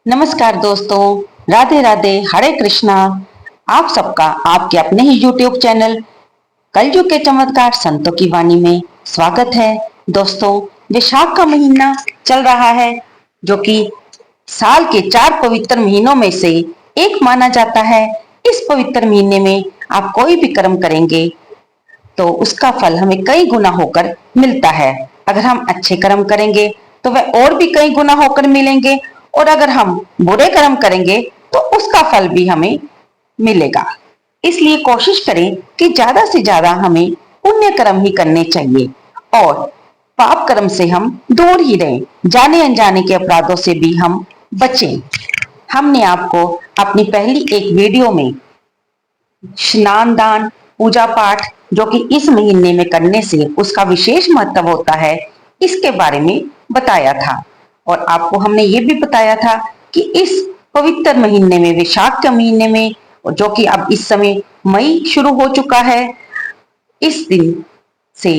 नमस्कार दोस्तों, राधे राधे, हरे कृष्णा। आप सबका आपके अपने ही YouTube चैनल कलयुग के चमत्कार संतों की वाणी में स्वागत है। दोस्तों, वैशाख का महीना चल रहा है जो कि साल के 4 पवित्र महीनों में से एक माना जाता है। इस पवित्र महीने में आप कोई भी कर्म करेंगे तो उसका फल हमें कई गुना होकर मिलता है। अगर हम अच्छे कर्म करेंगे तो वह और भी कई गुना होकर मिलेंगे, और अगर हम बुरे कर्म करेंगे तो उसका फल भी हमें मिलेगा। इसलिए कोशिश करें कि ज्यादा से ज्यादा हमें पुण्य कर्म ही करने चाहिए और पाप कर्म से हम दूर ही रहें। जाने अनजाने के अपराधों से भी हम बचें। हमने आपको अपनी पहली एक वीडियो में स्नान दान पूजा पाठ जो कि इस महीने में करने से उसका विशेष महत्व होता है, इसके बारे में बताया था। और आपको हमने ये भी बताया था कि इस पवित्र महीने में, वैशाख के महीने में, जो कि अब इस समय मई शुरू हो चुका है, इस दिन से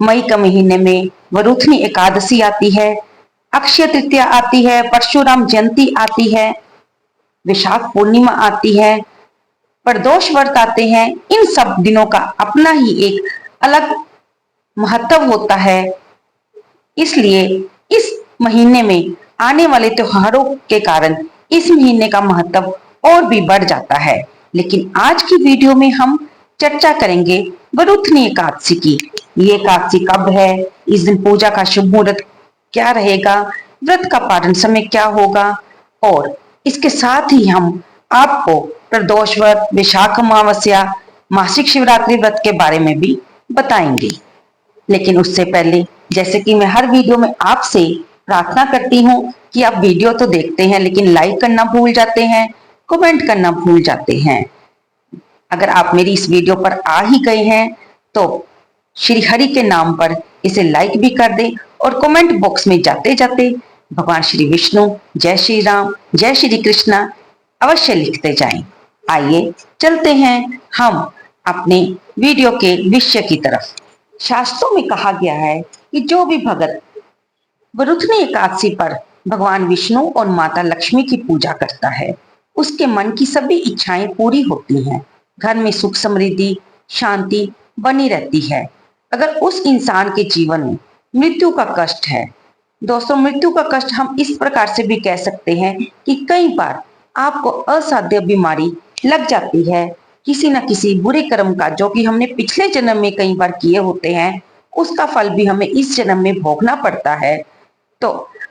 मई के महीने में वरुथनी एकादशी आती है, अक्षय तृतीया आती है, परशुराम जयंती आती है, वैशाख पूर्णिमा आती है, प्रदोष व्रत आते हैं। इन सब दिनों का अपना ही एक अलग महत्व होता है। इसलिए इस महीने में आने वाले त्योहारों के कारण इस महीने का महत्व और भी बढ़ जाता है। लेकिन आज की वीडियो में हम चर्चा करेंगे वरुथनी एकादशी की। ये एकादशी कब है, इस दिन पूजा का शुभ मुहूर्त क्या रहेगा, व्रत का पारण समय क्या होगा, और इसके साथ ही हम आपको प्रदोष व्रत, विशाख अमावस्या, मासिक शिवरात्रि व्रत के बारे में भी बताएंगे। लेकिन उससे पहले, जैसे कि मैं हर वीडियो में आपसे प्रार्थना करती हूँ कि आप वीडियो तो देखते हैं लेकिन लाइक करना भूल जाते हैं, कमेंट करना भूल जाते हैं। अगर आप मेरी इस वीडियो पर आ ही गए हैं तो श्री हरि के नाम पर इसे लाइक भी कर दें और कमेंट बॉक्स में जाते जाते भगवान श्री विष्णु, जय श्री राम, जय श्री कृष्णा अवश्य लिखते जाएं। आइए चलते हैं हम अपने वीडियो के विषय की तरफ। शास्त्रों में कहा गया है कि जो भी भगत वरुथनी एकादशी पर भगवान विष्णु और माता लक्ष्मी की पूजा करता है, उसके मन की सभी इच्छाएं पूरी होती हैं। घर में सुख समृद्धि शांति बनी रहती है। अगर उस इंसान के जीवन में मृत्यु का कष्ट है, दोस्तों, मृत्यु का कष्ट हम इस प्रकार से भी कह सकते हैं कि कई बार आपको असाध्य बीमारी लग जाती है, किसी न किसी बुरे कर्म का जो कि हमने पिछले जन्म में कई बार किए होते हैं, उसका फल भी हमें इस जन्म में भोगना पड़ता है। तो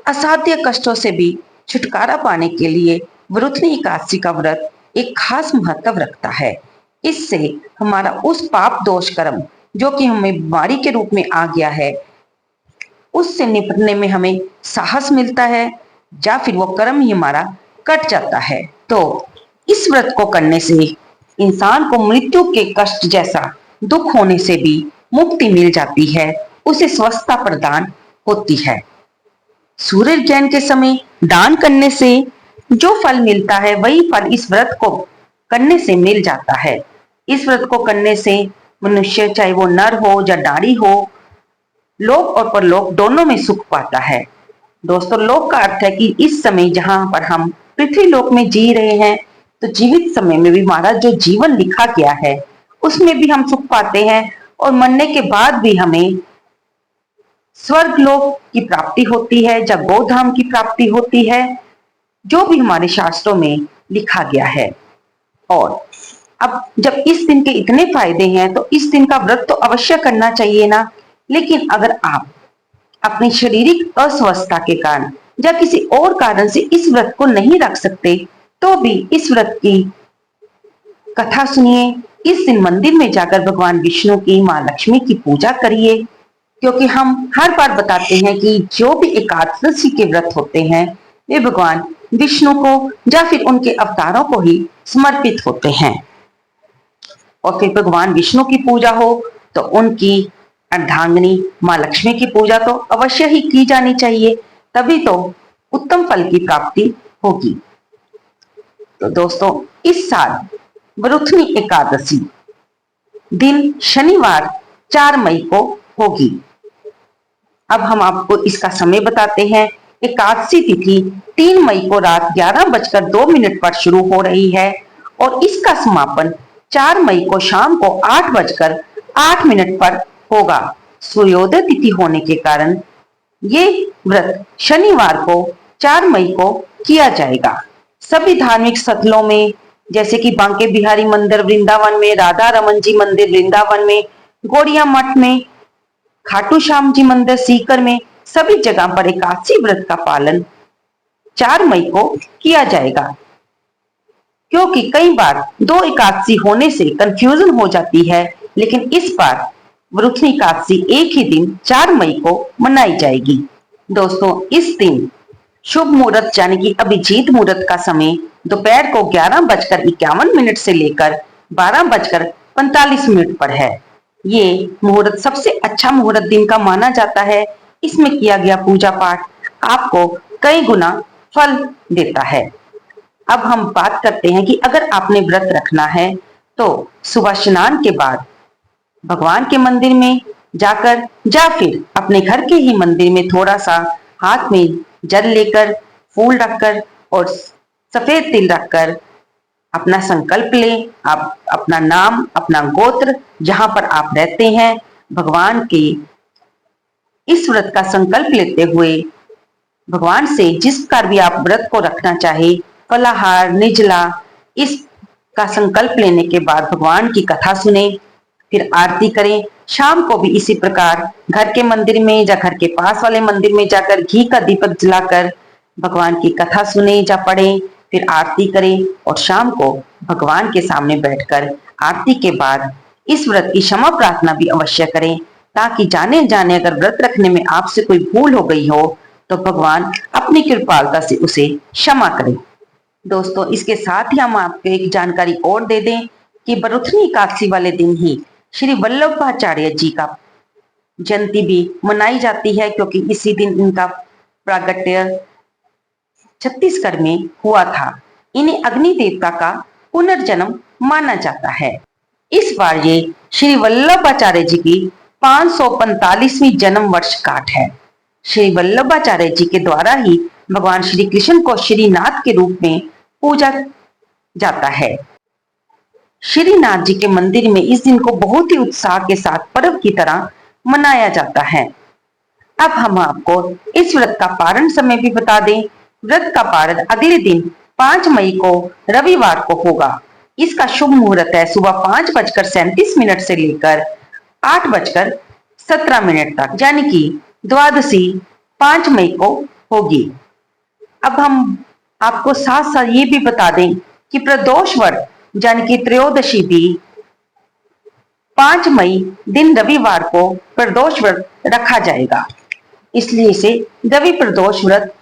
असाध्य कष्टों से भी छुटकारा पाने के लिए वरुथनी एकादशी का व्रत एक खास महत्व रखता है। इससे हमारा उस पाप दोष कर्म जो कि हमें बीमारी के रूप में आ गया है, उससे निपटने में हमें साहस मिलता है, या फिर वो कर्म ही हमारा कट जाता है। तो इस व्रत को करने से इंसान को मृत्यु के कष्ट जैसा दुख होने से भी मुक्ति मिल जाती है, उसे स्वस्थता प्रदान होती है। सूर्य ग्रहण के समय दान करने से जो फल मिलता है वही फल इस व्रत को करने से मिल जाता है। इस व्रत को करने से मनुष्य, चाहे वो नर हो या नारी हो, लोक और परलोक दोनों में सुख पाता है। दोस्तों, लोक का अर्थ है कि इस समय जहां पर हम पृथ्वी लोक में जी रहे हैं, तो जीवित समय में भी हमारा जो जीवन लिखा गया है उसमें भी हम सुख पाते हैं, और मरने के बाद भी हमें स्वर्ग लोक की प्राप्ति होती है या गोधाम की प्राप्ति होती है, जो भी हमारे शास्त्रों में लिखा गया है। और अब जब इस दिन के इतने फायदे हैं तो इस दिन का व्रत तो अवश्य करना चाहिए ना। लेकिन अगर आप अपनी शारीरिक अस्वस्थता के कारण या किसी और कारण से इस व्रत को नहीं रख सकते, तो भी इस व्रत की कथा सुनिए। इस दिन मंदिर में जाकर भगवान विष्णु की, माँ लक्ष्मी की पूजा करिए, क्योंकि हम हर बार बताते हैं कि जो भी एकादशी के व्रत होते हैं वे भगवान विष्णु को या फिर उनके अवतारों को ही समर्पित होते हैं। और फिर भगवान विष्णु की पूजा हो तो उनकी अर्धांगिनी माँ लक्ष्मी की पूजा तो अवश्य ही की जानी चाहिए, तभी तो उत्तम फल की प्राप्ति होगी। तो दोस्तों, इस साल वरुथनी एकादशी दिन शनिवार 4 मई को होगी। अब हम आपको इसका समय बताते हैं एकादशी तिथि 3 मई को रात 11:02 पर शुरू हो रही है और इसका समापन 4 मई को शाम को 8:08 पर होगा। सूर्योदय तिथि होने के कारण ये व्रत शनिवार को 4 मई को किया जाएगा। सभी धार्मिक स्थलों में जैसे कि बांके बिहारी मंदिर वृंदावन में, राधा रमन जी मंदिर वृंदावन में, गौड़िया मठ में, खाटू श्याम जी मंदिर सीकर में, सभी जगह पर एकादशी व्रत का पालन 4 मई को किया जाएगा। क्योंकि कई बार 2 एकादशी होने से कंफ्यूजन हो जाती है, लेकिन इस बार वरुथनी एकादशी एक ही दिन 4 मई को मनाई जाएगी। दोस्तों, इस दिन शुभ मुहूर्त यानी कि अभिजीत मुहूर्त का समय दोपहर को 11:51 से लेकर 12:45 पर है। ये मुहूर्त सबसे अच्छा मुहूर्त दिन का माना जाता है। इसमें किया गया पूजा पाठ आपको कई गुना फल देता है। अब हम बात करते हैं कि अगर आपने व्रत रखना है तो सुबह स्नान के बाद भगवान के मंदिर में जाकर या फिर अपने घर के ही मंदिर में थोड़ा सा हाथ में जल लेकर, फूल रखकर और सफेद तिल रखकर अपना संकल्प लें। आप अपना नाम, अपना गोत्र, जहां पर आप रहते हैं, भगवान के इस व्रत का संकल्प लेते हुए भगवान से जिस प्रकार भी आप व्रत को रखना चाहे, फलाहार, निर्जला, इसका संकल्प लेने के बाद भगवान की कथा सुने, फिर आरती करें। शाम को भी इसी प्रकार घर के मंदिर में या घर के पास वाले मंदिर में जाकर घी का दीपक जलाकर भगवान की कथा सुने या पढ़ें, फिर आरती करें और शाम को भगवान के सामने बैठकर आरती के बाद इस व्रत की क्षमा प्रार्थना भी अवश्य करें, ताकि जाने जाने अगर व्रत रखने में आपसे कोई भूल हो गई हो तो भगवान अपनी कृपालता से उसे क्षमा करें। दोस्तों, इसके साथ ही हम आपको एक जानकारी और दे दें कि वरुथनी एकादशी वाले दिन ही श्री वल्लभाचार्य जी का जयंती भी मनाई जाती है, क्योंकि इसी दिन इनका प्रागट्य छत्तीसगढ़ में हुआ था। इन्हें अग्नि देवता का पुनर्जन्म माना जाता है। इस बार ये श्री वल्लभाचार्य जी की 545वीं जन्म वर्षगांठ है। श्री वल्लभाचार्य जी के द्वारा ही भगवान श्री कृष्ण को श्रीनाथ के रूप में पूजा जाता है। श्रीनाथ जी के मंदिर में इस दिन को बहुत ही उत्साह के साथ पर्व की तरह मनाया जाता है। अब हम आपको इस व्रत का पारण समय भी बता दें। व्रत का पारण अगले दिन 5 मई को रविवार को होगा। इसका शुभ मुहूर्त है सुबह 5:37 से लेकर 8:17 तक, यानी कि द्वादशी 5 मई को होगी। अब हम आपको साथ साथ ये भी बता दें कि प्रदोष व्रत यानी कि त्रयोदशी भी 5 मई दिन रविवार को प्रदोष व्रत रखा जाएगा। इसलिए इसे रवि प्रदोष व्रत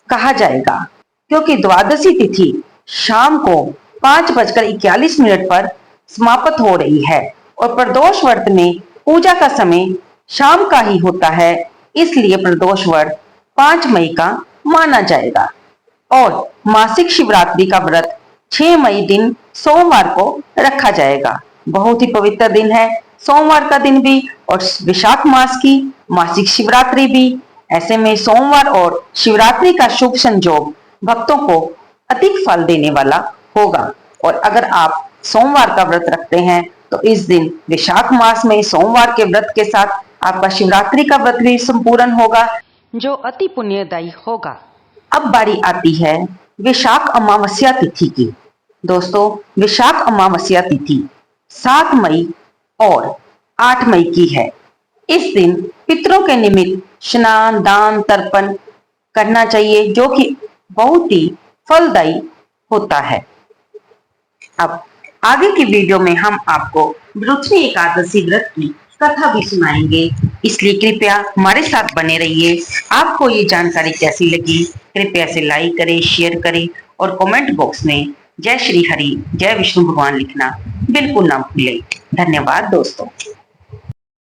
कहा जाएगा, क्योंकि द्वादशी तिथि शाम को 5:41 पर समाप्त हो रही है और प्रदोष व्रत में पूजा का समय शाम का ही होता है। इसलिए प्रदोष व्रत 5 मई का माना जाएगा। और मासिक शिवरात्रि का व्रत 6 मई दिन सोमवार को रखा जाएगा। बहुत ही पवित्र दिन है सोमवार का दिन भी और विशाख मास की मासिक शिवरात्रि भी। ऐसे में सोमवार और शिवरात्रि का शुभ संयोग भक्तों को अधिक फल देने वाला होगा। और अगर आप सोमवार का व्रत रखते हैं तो इस दिन विशाख मास में सोमवार के व्रत के साथ आपका शिवरात्रि का व्रत भी संपूर्ण होगा, जो अति पुण्यदायी होगा। अब बारी आती है विशाख अमावस्या तिथि की। दोस्तों, विशाख अमावस्या तिथि 7 मई और 8 मई की है। इस दिन पितरों के निमित्त स्नान, दान, तर्पण करना चाहिए, जो कि बहुत ही फलदायी होता है। अब आगे की वीडियो में हम आपको वृषणी एकादशी व्रत की कथा भी सुनाएंगे, इसलिए कृपया हमारे साथ बने रहिए। आपको ये जानकारी कैसी लगी कृपया से लाइक करें, शेयर करें और कमेंट बॉक्स में जय श्री हरि, जय विष्णु भगवान लिखना बिल्कुल ना भूलें। धन्यवाद दोस्तों।